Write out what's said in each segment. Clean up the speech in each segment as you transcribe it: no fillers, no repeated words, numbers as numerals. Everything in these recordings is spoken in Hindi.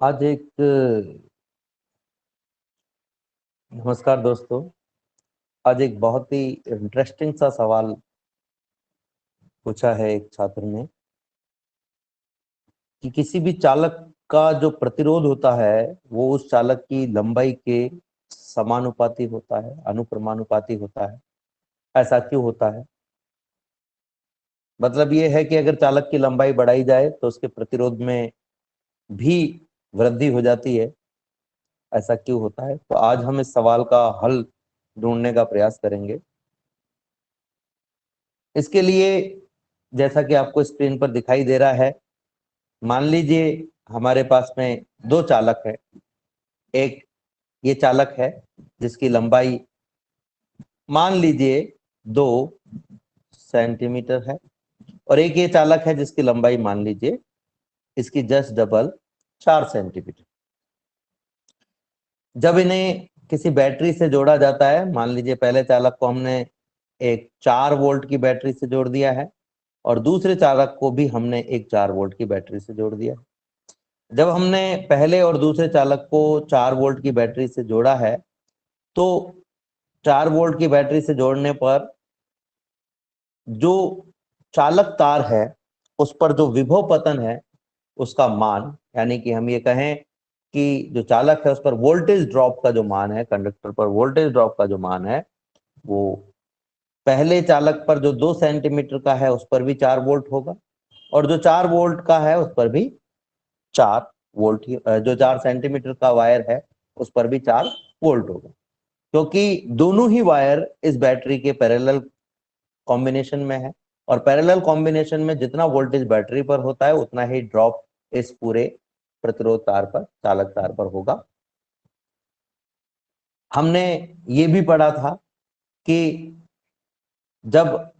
आज एक नमस्कार दोस्तों। आज एक बहुत ही इंटरेस्टिंग सा सवाल पूछा है एक छात्र ने कि किसी भी चालक का जो प्रतिरोध होता है वो उस चालक की लंबाई के समानुपाती होता है, अनुक्रमानुपाती होता है। ऐसा क्यों होता है? मतलब ये है कि अगर चालक की लंबाई बढ़ाई जाए तो उसके प्रतिरोध में भी वृद्धि हो जाती है। ऐसा क्यों होता है? तो आज हम इस सवाल का हल ढूंढने का प्रयास करेंगे। इसके लिए जैसा कि आपको स्क्रीन पर दिखाई दे रहा है, मान लीजिए हमारे पास में दो चालक है। एक ये चालक है जिसकी लंबाई मान लीजिए 2 सेंटीमीटर है, और एक ये चालक है जिसकी लंबाई मान लीजिए इसकी जस्ट डबल 4 सेंटीमीटर। जब इन्हें किसी बैटरी से जोड़ा जाता है, मान लीजिए पहले चालक को हमने एक 4 वोल्ट की बैटरी से जोड़ दिया है और दूसरे चालक को भी हमने एक 4 वोल्ट की बैटरी से जोड़ दिया। जब हमने पहले और दूसरे चालक को 4 वोल्ट की बैटरी से जोड़ा है तो 4 वोल्ट की बैटरी से जोड़ने पर जो चालक तार है उस पर जो विभव पतन है उसका मान, यानी कि हम ये कहें कि जो चालक है उस पर वोल्टेज ड्रॉप का जो मान है, कंडक्टर पर वोल्टेज ड्रॉप का जो मान है, वो पहले चालक पर जो 2 सेंटीमीटर का है उस पर भी 4 वोल्ट होगा, और जो 4 वोल्ट का है उस पर भी 4 वोल्ट ही, जो 4 सेंटीमीटर का वायर है उस पर भी 4 वोल्ट होगा, क्योंकि दोनों ही वायर इस बैटरी के पैरेलल कॉम्बिनेशन में है। और पैरेलल कॉम्बिनेशन में जितना वोल्टेज बैटरी पर होता है उतना ही ड्रॉप इस पूरे प्रतिरोध तार पर, चालक तार पर होगा। हमने ये भी पढ़ा था कि जब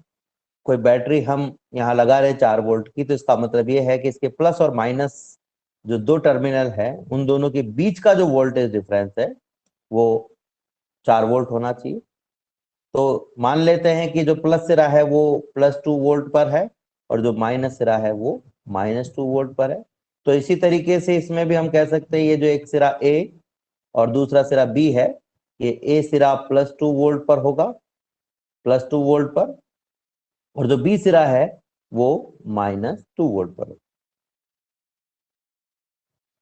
कोई बैटरी हम यहाँ लगा रहे 4 वोल्ट की, तो इसका मतलब ये है कि इसके प्लस और माइनस जो दो टर्मिनल है उन दोनों के बीच का जो वोल्टेज डिफरेंस है वो 4 वोल्ट होना चाहिए। तो मान लेते हैं कि जो प्लस सिरा है वो +2 वोल्ट पर है और जो माइनस सिरा है वो -2 वोल्ट पर है। तो इसी तरीके से इसमें भी हम कह सकते हैं ये जो एक सिरा ए और दूसरा सिरा बी है, ये ए सिरा +2 वोल्ट पर होगा, +2 वोल्ट पर, और जो बी सिरा है वो -2 वोल्ट पर होगा।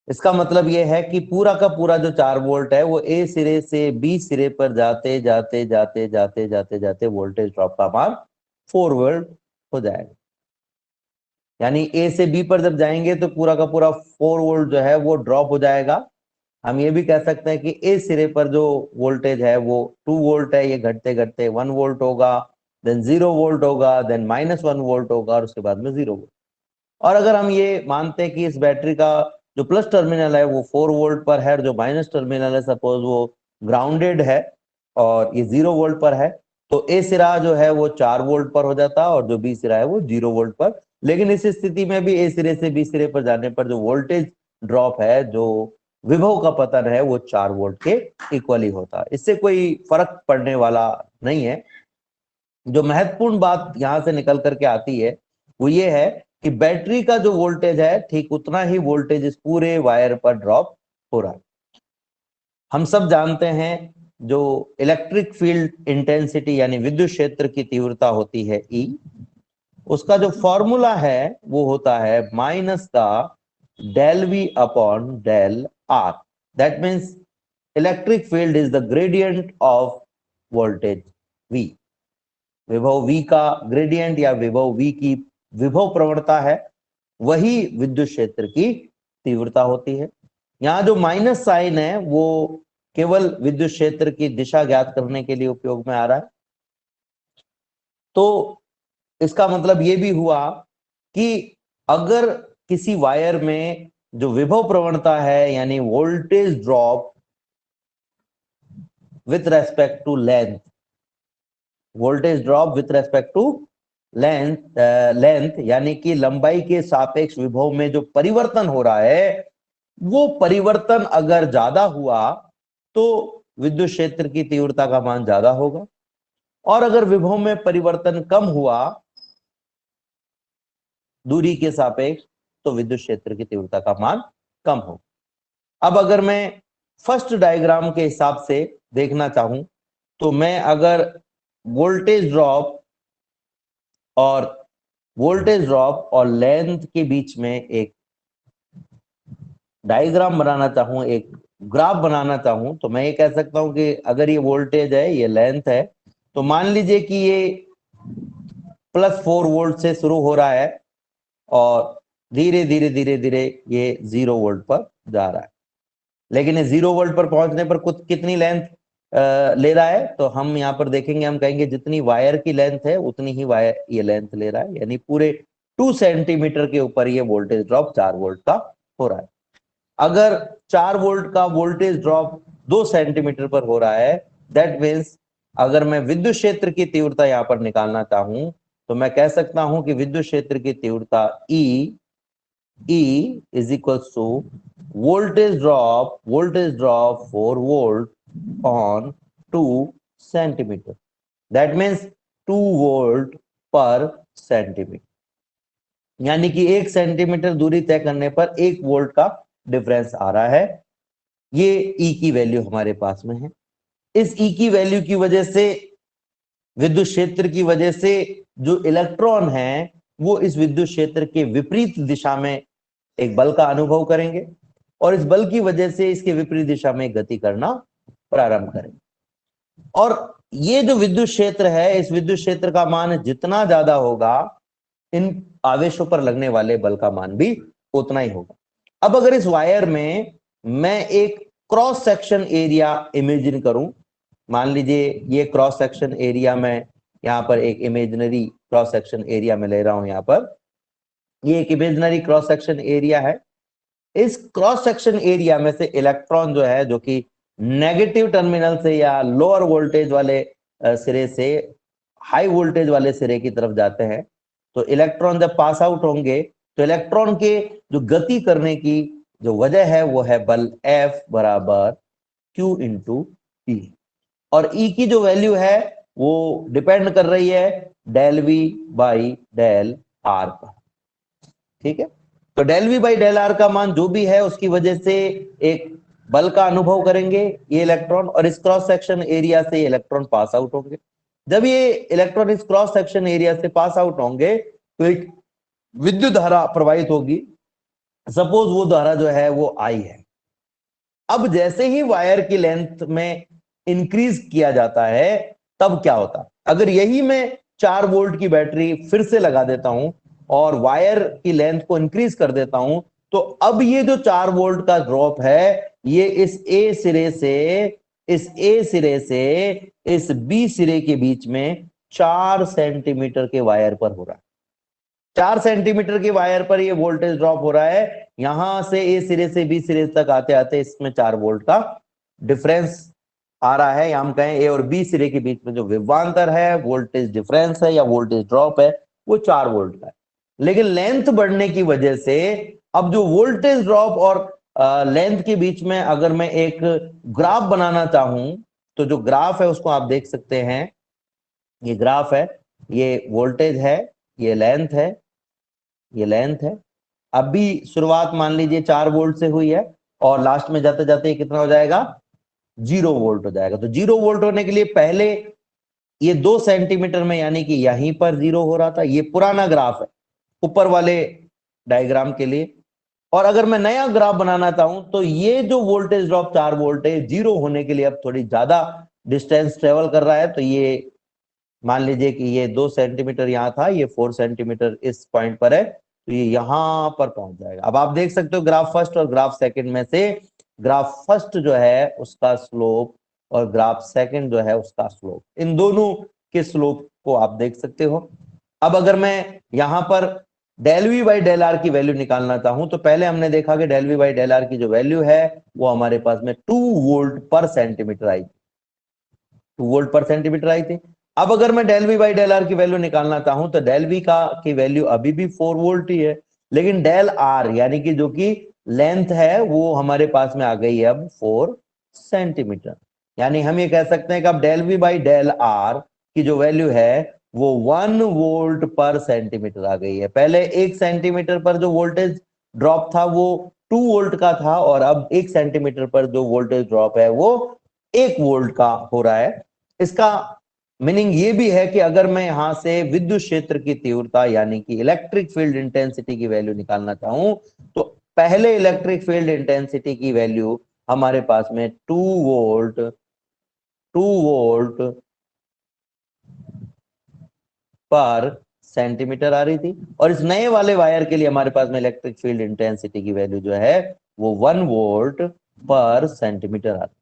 इसका मतलब ये है कि पूरा का पूरा जो 4 वोल्ट है वो ए सिरे से बी सिरे पर जाते जाते जाते जाते जाते जाते वोल्टेज ड्रॉप का मान 4 वोल्ट हो जाएगा। यानी ए से बी पर जब जाएंगे तो पूरा का पूरा 4 वोल्ट जो है वो ड्रॉप हो जाएगा। हम ये भी कह सकते हैं कि ए सिरे पर जो वोल्टेज है वो 2 वोल्ट है, ये घटते घटते 1 वोल्ट होगा, देन 0 वोल्ट होगा, देन -1 वोल्ट होगा और उसके बाद में 0 वोल्ट। और अगर हम ये मानते हैं कि इस बैटरी का जो प्लस टर्मिनल है वो 4 वोल्ट पर है और जो माइनस टर्मिनल है सपोज वो ग्राउंडेड है और ये 0 वोल्ट पर है, तो ए सिरा जो है वो 4 वोल्ट पर हो जाता है और जो बी सिरा है वो 0 वोल्ट पर। लेकिन इस स्थिति में भी ए सिरे से बी सिरे पर जाने पर जो वोल्टेज ड्रॉप है, जो विभव का पतन है, वो 4 वोल्ट के इक्वली होता है। इससे कोई फर्क पड़ने वाला नहीं है। जो महत्वपूर्ण बात यहां से निकल करके आती है वो ये है कि बैटरी का जो वोल्टेज है ठीक उतना ही वोल्टेज इस पूरे वायर पर ड्रॉप हो रहा है। हम सब जानते हैं जो इलेक्ट्रिक फील्ड इंटेंसिटी यानी विद्युत क्षेत्र की तीव्रता होती है E, उसका जो फॉर्मूला है वो होता है -का del V/del R। That means electric field is the gradient of voltage V। विभव V का ग्रेडियंट या विभव V की विभव प्रवणता है, वही विद्युत क्षेत्र की तीव्रता होती है। यहाँ जो माइनस साइन है वो केवल विद्युत क्षेत्र की दिशा ज्ञात करने के लिए उपयोग में आ रहा है। तो इसका मतलब ये भी हुआ कि अगर किसी वायर में जो विभव प्रवणता है यानी voltage drop with respect to length, voltage drop with respect to length यानी कि लंबाई के सापेक्ष विभव में जो परिवर्तन हो रहा है, वो परिवर्तन अगर ज्यादा हुआ तो विद्युत क्षेत्र की तीव्रता का मान ज्यादा होगा, और अगर विभव में परिवर्तन कम हुआ दूरी के सापेक्ष तो विद्युत क्षेत्र की तीव्रता का मान कम होगा। अब अगर मैं फर्स्ट डायग्राम के हिसाब से देखना चाहूं तो मैं अगर वोल्टेज ड्रॉप और लेंथ के बीच में एक डायग्राम बनाना चाहूं, एक ग्राफ बनाना चाहूं, तो मैं ये कह सकता हूं कि अगर ये वोल्टेज है, ये लेंथ है, तो मान लीजिए कि ये +4 वोल्ट से शुरू हो रहा है और धीरे धीरे धीरे धीरे ये 0 वोल्ट पर जा रहा है। लेकिन ये 0 वोल्ट पर पहुंचने पर कुछ कितनी लेंथ ले रहा है, तो हम यहाँ पर देखेंगे, हम कहेंगे जितनी वायर की लेंथ है उतनी ही वायर ये लेंथ ले रहा है, यानी पूरे 2 सेंटीमीटर के ऊपर ये वोल्टेज ड्रॉप 4 वोल्ट का हो रहा है। अगर 4 वोल्ट का वोल्टेज ड्रॉप 2 सेंटीमीटर पर हो रहा है, दैट मीन्स अगर मैं विद्युत क्षेत्र की तीव्रता यहां पर निकालना चाहूं तो मैं कह सकता हूं कि विद्युत क्षेत्र की तीव्रता E is equal to voltage drop 4 volt on 2 centimetre, that means 2 volt पर सेंटीमीटर, यानी कि 1 सेंटीमीटर दूरी तय करने पर 1 वोल्ट का डिफरेंस आ रहा है। ये ई की वैल्यू हमारे पास में है। इस ई की वैल्यू की वजह से, विद्युत क्षेत्र की वजह से, जो इलेक्ट्रॉन है वो इस विद्युत क्षेत्र के विपरीत दिशा में एक बल का अनुभव करेंगे और इस बल की वजह से इसके विपरीत दिशा में गति करना प्रारंभ करेंगे। और ये जो विद्युत क्षेत्र है, इस विद्युत क्षेत्र का मान जितना ज्यादा होगा, इन आवेशों पर लगने वाले बल का मान भी उतना ही होगा। अब अगर इस वायर में मैं एक क्रॉस सेक्शन एरिया इमेजिन करूं, मान लीजिए ये क्रॉस सेक्शन एरिया में यहाँ पर एक इमेजिनरी क्रॉस सेक्शन एरिया में ले रहा हूं, यहाँ पर ये एक इमेजिनरी क्रॉस सेक्शन एरिया है। इस क्रॉस सेक्शन एरिया में से इलेक्ट्रॉन जो है, जो कि नेगेटिव टर्मिनल से या लोअर वोल्टेज वाले सिरे से हाई वोल्टेज वाले सिरे की तरफ जाते हैं, तो इलेक्ट्रॉन जब पास आउट होंगे तो इलेक्ट्रॉन के जो गति करने की जो वजह है वो है बल F बराबर Q इंटू E, और E की जो वैल्यू है वो डिपेंड कर रही है del V by del R पर। ठीक है, तो del V by del R का मान जो भी है उसकी वजह से एक बल का अनुभव करेंगे ये इलेक्ट्रॉन, और इस क्रॉस सेक्शन एरिया से इलेक्ट्रॉन पास आउट होंगे। जब ये इलेक्ट्रॉन इस क्रॉस सेक्शन एरिया से पास आउट होंगे तो एक विद्युत धारा प्रवाहित होगी। सपोज वो धारा जो है वो I है। अब जैसे ही वायर की लेंथ में इंक्रीज किया जाता है तब क्या होता है, अगर यही मैं 4 वोल्ट की बैटरी फिर से लगा देता हूं और वायर की लेंथ को इंक्रीज कर देता हूं, तो अब ये जो 4 वोल्ट का ड्रॉप है ये इस A सिरे से इस B सिरे के बीच में 4 सेंटीमीटर के वायर पर हो रहा है। 4 सेंटीमीटर के वायर पर ये वोल्टेज ड्रॉप हो रहा है। यहां से A सिरे से B सिरे तक आते आते इसमें 4 वोल्ट का डिफरेंस आ रहा है, या हम कहें A और B सिरे के बीच में जो विभवांतर है, वोल्टेज डिफरेंस है या वोल्टेज ड्रॉप है, वो 4 वोल्ट का है। लेकिन लेंथ बढ़ने की वजह से अब जो वोल्टेज ड्रॉप और लेंथ के बीच में अगर मैं एक ग्राफ बनाना चाहूं, तो जो ग्राफ है उसको आप देख सकते हैं। ये ग्राफ है, ये वोल्टेज है, ये लेंथ है, ये लेंथ है। अभी शुरुआत मान लीजिए 4 वोल्ट से हुई है और लास्ट में जाते जाते कितना हो जाएगा, 0 वोल्ट हो जाएगा। तो 0 वोल्ट होने के लिए पहले ये 2 सेंटीमीटर में, यानी कि यहीं पर 0 हो रहा था। ये पुराना ग्राफ है ऊपर वाले डायग्राम के लिए। और अगर मैं नया ग्राफ बनाना चाहूं तो ये जो वोल्टेज ड्रॉप 4 वोल्ट है, 0 होने के लिए अब थोड़ी ज्यादा डिस्टेंस ट्रेवल कर रहा है। तो ये मान लीजिए कि ये 2 सेंटीमीटर यहाँ था, ये 4 सेंटीमीटर इस पॉइंट पर है, तो ये यहां पर पहुंच जाएगा। अब आप देख सकते हो ग्राफ फर्स्ट और ग्राफ सेकंड में से ग्राफ फर्स्ट जो है उसका स्लोप और ग्राफ सेकंड जो है उसका स्लोप, इन दोनों के स्लोप को आप देख सकते हो। अब अगर मैं यहाँ पर del V by del R की वैल्यू निकालना चाहूं तो पहले हमने देखा कि del V by del R की जो वैल्यू है वो हमारे पास में 2 वोल्ट पर सेंटीमीटर आई थी, 2 वोल्ट पर सेंटीमीटर आई थी। अब अगर मैं del V by del R की वैल्यू निकालना चाहूं तो डेल V की वैल्यू अभी भी 4 वोल्ट ही है, लेकिन डेल R यानी कि जो कि लेंथ है वो हमारे पास में आ गई है अब 4 सेंटीमीटर। यानी हम ये कह सकते हैं कि अब del V by del R की जो वैल्यू है वो 1 वोल्ट पर सेंटीमीटर आ गई है। पहले 1 सेंटीमीटर पर जो वोल्टेज ड्रॉप था वो 2 वोल्ट का था और अब 1 सेंटीमीटर पर जो वोल्टेज ड्रॉप है वो 1 वोल्ट का हो रहा है। इसका मीनिंग ये भी है कि अगर मैं यहां से विद्युत क्षेत्र की तीव्रता यानी कि इलेक्ट्रिक फील्ड इंटेंसिटी की वैल्यू निकालना चाहूं तो पहले इलेक्ट्रिक फील्ड इंटेंसिटी की वैल्यू हमारे पास में 2 वोल्ट पर सेंटीमीटर आ रही थी और इस नए वाले वायर के लिए हमारे पास में इलेक्ट्रिक फील्ड इंटेंसिटी की वैल्यू जो है वो 1 वोल्ट पर सेंटीमीटर आ रही।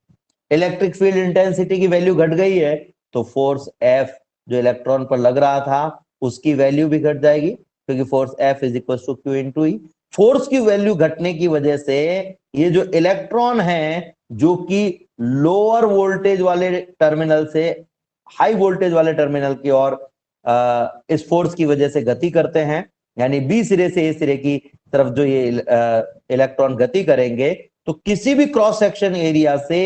इलेक्ट्रिक फील्ड इंटेंसिटी की वैल्यू घट गई है तो फोर्स एफ जो इलेक्ट्रॉन पर लग रहा था उसकी वैल्यू भी घट जाएगी क्योंकि force F is equal to q into E. Force की वैल्यू घटने की वजह से ये जो इलेक्ट्रॉन है जो कि लोअर वोल्टेज वाले टर्मिनल से हाई वोल्टेज वाले टर्मिनल की ओर इस फोर्स की वजह से गति करते हैं यानी बी सिरे से ए सिरे की तरफ जो ये इलेक्ट्रॉन गति करेंगे तो किसी भी क्रॉस सेक्शन एरिया से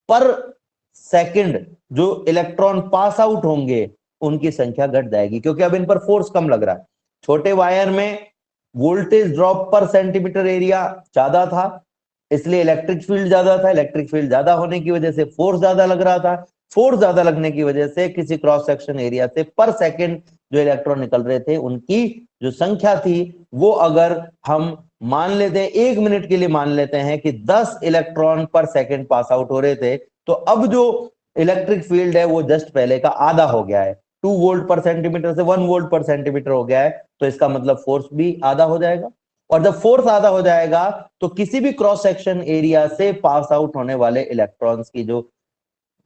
पर सेकंड जो इलेक्ट्रॉन पास आउट होंगे उनकी संख्या घट जाएगी क्योंकि अब इन पर फोर्स कम लग रहा है। छोटे वायर में वोल्टेज ड्रॉप पर सेंटीमीटर एरिया ज्यादा था इसलिए इलेक्ट्रिक फील्ड ज्यादा था। इलेक्ट्रिक फील्ड ज्यादा होने की वजह से फोर्स ज्यादा लग रहा था। फोर्स ज्यादा लगने की वजह से किसी क्रॉस सेक्शन एरिया से पर सेकंड जो इलेक्ट्रॉन निकल रहे थे उनकी जो संख्या थी वो अगर हम मान लेते हैं 1 मिनट के लिए मान लेते हैं कि 10 इलेक्ट्रॉन पर सेकंड पास आउट हो रहे थे तो अब जो इलेक्ट्रिक फील्ड है वो जस्ट पहले का आधा हो गया है। 2 वोल्ट पर सेंटीमीटर से 1 वोल्ट पर सेंटीमीटर हो गया है तो इसका मतलब फोर्स भी आधा हो जाएगा और जब फोर्स आधा हो जाएगा तो किसी भी क्रॉस सेक्शन एरिया से पास आउट होने वाले इलेक्ट्रॉन्स की जो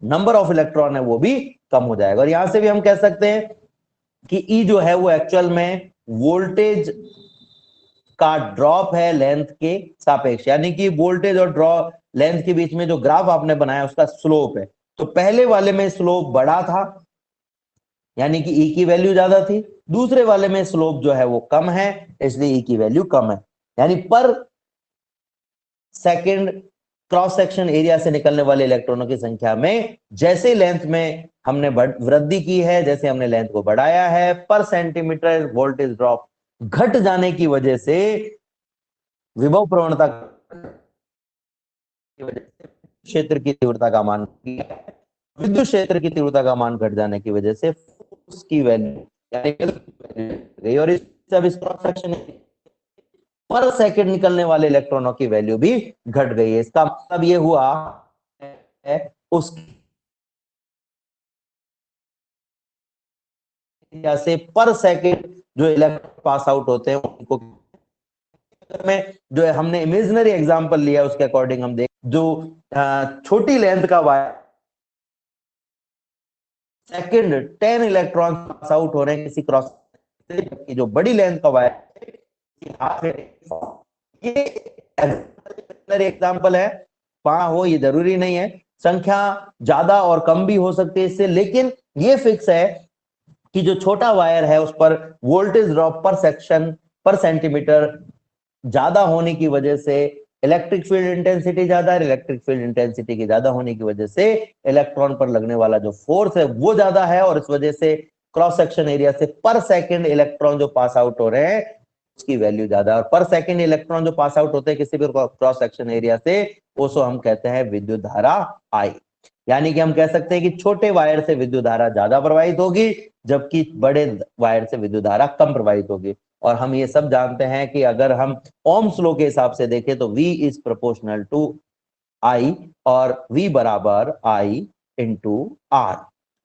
नंबर ऑफ इलेक्ट्रॉन है वो भी कम हो जाएगा। और यहां से भी हम कह सकते हैं कि ई जो है वो एक्चुअल में वोल्टेज का ड्रॉप है लेंथ के सापेक्ष यानी कि वोल्टेज और ड्रॉप लेंथ के बीच में जो ग्राफ आपने बनाया उसका स्लोप है। तो पहले वाले में स्लोप बड़ा था यानी कि ई की वैल्यू ज्यादा थी दूसरे वाले में स्लोप जो है वो कम है इसलिए ई की वैल्यू कम है यानी पर सेकंड क्रॉस सेक्शन एरिया से निकलने वाले इलेक्ट्रॉनों की संख्या में जैसे लेंथ में हमने वृद्धि की है जैसे हमने लेंथ को बढ़ाया है पर सेंटीमीटर वोल्टेज ड्रॉप घट जाने की वजह से विभव प्रवणता की वजह से क्षेत्र की तीव्रता का मान विद्युत क्षेत्र की तीव्रता का मान घट जाने की वजह से फोर्स की वैल्यू यानी और इस क्रॉस सेक्शन पर सेकंड निकलने वाले इलेक्ट्रॉनों की वैल्यू भी घट गई है। इसका मतलब ये हुआ है उस से पर सेकंड जो इलेक्ट्रॉन पास आउट होते हैं उनको में जो है हमने इमेजिनरी एग्जांपल लिया उसके अकॉर्डिंग हम देख जो छोटी लेंथ का wire second 10 electron pass out हो रहे हैं किसी क्रॉस जबकि जो बड़ी लेंथ का वायर ये एग्जांपल है वहां हो ये जरूरी नहीं है संख्या ज्यादा और कम भी हो सकती है इससे लेकिन ये फिक्स है कि जो छोटा वायर है उस पर वोल्टेज ड्रॉप पर सेक्शन पर सेंटीमीटर ज्यादा होने की वजह से इलेक्ट्रिक फील्ड इंटेंसिटी ज्यादा है। इलेक्ट्रिक फील्ड इंटेंसिटी की ज्यादा होने की वजह से इलेक्ट्रॉन पर लगने वाला जो फोर्स है वो ज्यादा है और इस वजह से क्रॉस सेक्शन एरिया से पर सेकंड इलेक्ट्रॉन जो पास आउट हो रहे हैं उसकी वैल्यू ज्यादा है और पर सेकंड इलेक्ट्रॉन जो पास आउट होते हैं किसी भी क्रॉस सेक्शन एरिया से उसको हम कहते हैं विद्युत धारा आई। यानी कि हम कह सकते हैं कि छोटे वायर से विद्युत धारा ज्यादा प्रवाहित होगी जबकि बड़े वायर से विद्युत धारा कम प्रवाहित होगी। और हम ये सब जानते हैं कि अगर हम ओम्स लॉ के हिसाब से देखें तो V is proportional to I और V बराबर I इंटू R।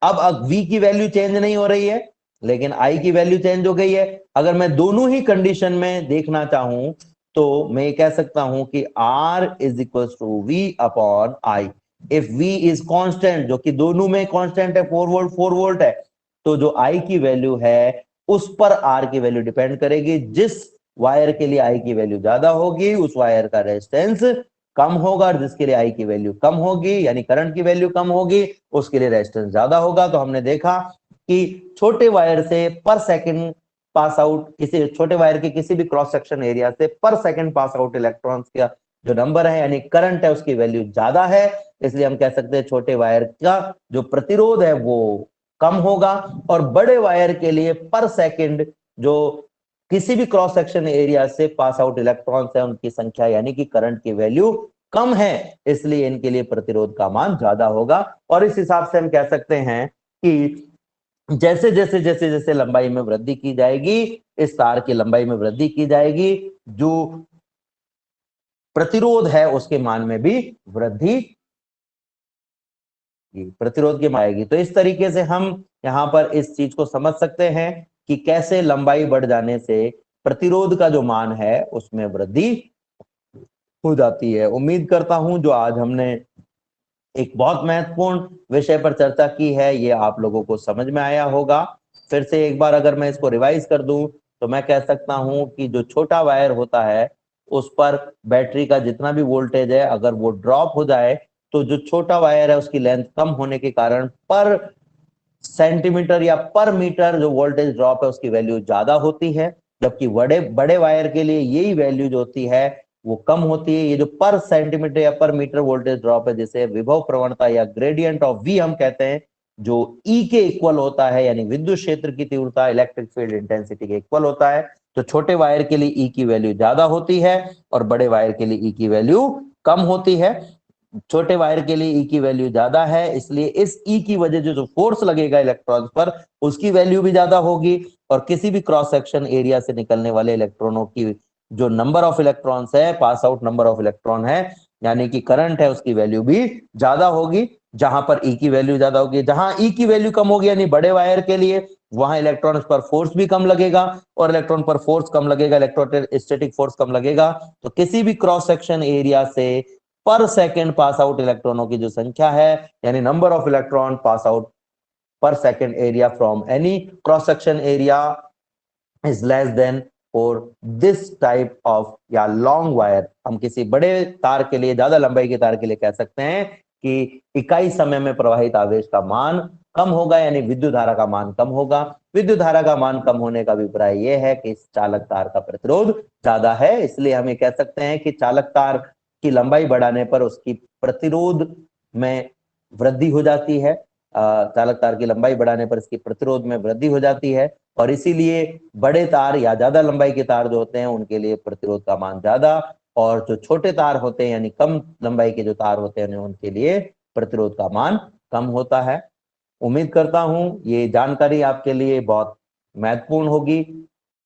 अब V की वैल्यू चेंज नहीं हो रही है लेकिन I की वैल्यू चेंज हो गई है। अगर मैं दोनों ही कंडीशन में देखना चाहूं तो मैं कह सकता हूं कि R is equal to V upon I। If V is constant जो कि दोनों में कांस्टेंट है 4 वोल्ट है तो जो I की वैल्यू है उस पर R की वैल्यू डिपेंड करेगी। जिस वायर के लिए I की वैल्यू ज्यादा होगी उस वायर का रेजिस्टेंस कम होगा और जिसके लिए I की वैल्यू कम होगी यानी करंट की वैल्यू कम होगी उसके लिए रेजिस्टेंस ज्यादा होगा। तो हमने देखा कि छोटे वायर से पर सेकंड पास आउट किसी छोटे वायर के किसी भी क्रॉस सेक्शन एरिया से पर सेकंड पास आउट इलेक्ट्रॉन्स का जो नंबर है यानी करंट है उसकी वैल्यू ज्यादा है इसलिए हम कह सकते हैं छोटे वायर का जो प्रतिरोध है वो कम होगा और बड़े वायर के लिए पर सेकंड जो किसी भी क्रॉस सेक्शन एरिया से पास आउट इलेक्ट्रॉन्स है उनकी संख्या यानी कि करंट की वैल्यू कम है, इसलिए इनके लिए प्रतिरोध का मान ज्यादा होगा। और इस हिसाब से हम कह सकते हैं कि जैसे जैसे जैसे जैसे लंबाई में वृद्धि की जाएगी, इस तार की लंबाई में वृद्धि की जाएगी, जो प्रतिरोध है उसके मान में भी वृद्धि, प्रतिरोध की आएगी। तो इस तरीके से हम यहाँ पर इस चीज को समझ सकते हैं कि कैसे लंबाई बढ़ जाने से प्रतिरोध का जो मान है उसमें वृद्धि हो जाती है। उम्मीद करता हूं जो आज हमने एक बहुत महत्वपूर्ण विषय पर चर्चा की है ये आप लोगों को समझ में आया होगा। फिर से एक बार अगर मैं इसको रिवाइज कर दूं तो मैं कह सकता हूं कि जो छोटा वायर होता है उस पर बैटरी का जितना भी वोल्टेज है अगर वो ड्रॉप हो जाए तो जो छोटा वायर है उसकी लेंथ कम होने के कारण पर सेंटीमीटर या पर मीटर जो वोल्टेज ड्रॉप है उसकी वैल्यू ज्यादा होती है, जबकि बड़े बड़े वायर के लिए यही वैल्यू जो होती है वो कम होती है। ये जो पर सेंटीमीटर या पर मीटर वोल्टेज ड्रॉप है जिसे विभव प्रवणता या ग्रेडियंट ऑफ वी हम कहते हैं, जो ई के इक्वल होता है, यानी विद्युत क्षेत्र की तीव्रता इलेक्ट्रिक फील्ड इंटेंसिटी के इक्वल होता है। तो छोटे वायर के लिए ई की वैल्यू ज्यादा होती है और बड़े वायर के लिए ई की वैल्यू कम होती है। छोटे वायर के लिए ई की वैल्यू ज्यादा है, इसलिए इस ई की वजह से जो फोर्स लगेगा इलेक्ट्रॉन्स पर उसकी वैल्यू भी ज्यादा होगी। और किसी भी क्रॉस सेक्शन एरिया से निकलने वाले इलेक्ट्रॉनों की जो नंबर ऑफ इलेक्ट्रॉन्स है, pass out number of electron है यानी कि करंट है, उसकी वैल्यू भी ज्यादा होगी। जहां पर ई की वैल्यू ज्यादा होगी, जहां ई की वैल्यू कम होगी यानी बड़े वायर के लिए, वहां इलेक्ट्रॉन पर फोर्स भी कम लगेगा, और इलेक्ट्रॉन पर फोर्स कम लगेगा, इलेक्ट्रोस्टैटिक फोर्स कम लगेगा। तो किसी भी क्रॉस सेक्शन एरिया से पर सेकेंड पास आउट इलेक्ट्रॉनों की जो संख्या है यानी number of electron pass out per second area from any cross section area is less than for this type of या लॉन्ग वायर। हम किसी बड़े तार के लिए, ज्यादा लंबाई के तार के लिए कह सकते हैं कि इकाई समय में प्रवाहित आवेश का मान कम होगा, यानी विद्युत धारा का मान कम होगा। विद्युत धारा का मान कम होने का अभिप्राय यह है कि इस चालक तार का प्रतिरोध ज्यादा है, इसलिए हम ये कह सकते हैं कि चालक तार की लंबाई बढ़ाने पर उसकी प्रतिरोध में वृद्धि हो जाती है। चालक तार की लंबाई बढ़ाने पर इसकी प्रतिरोध में वृद्धि हो जाती है, और इसीलिए बड़े तार या ज्यादा लंबाई के तार जो होते हैं उनके लिए प्रतिरोध का मान ज्यादा, और जो छोटे तार होते हैं यानी कम लंबाई के जो तार होते हैं उनके लिए प्रतिरोध का मान कम होता है। उम्मीद करता हूं ये जानकारी आपके लिए बहुत महत्वपूर्ण होगी।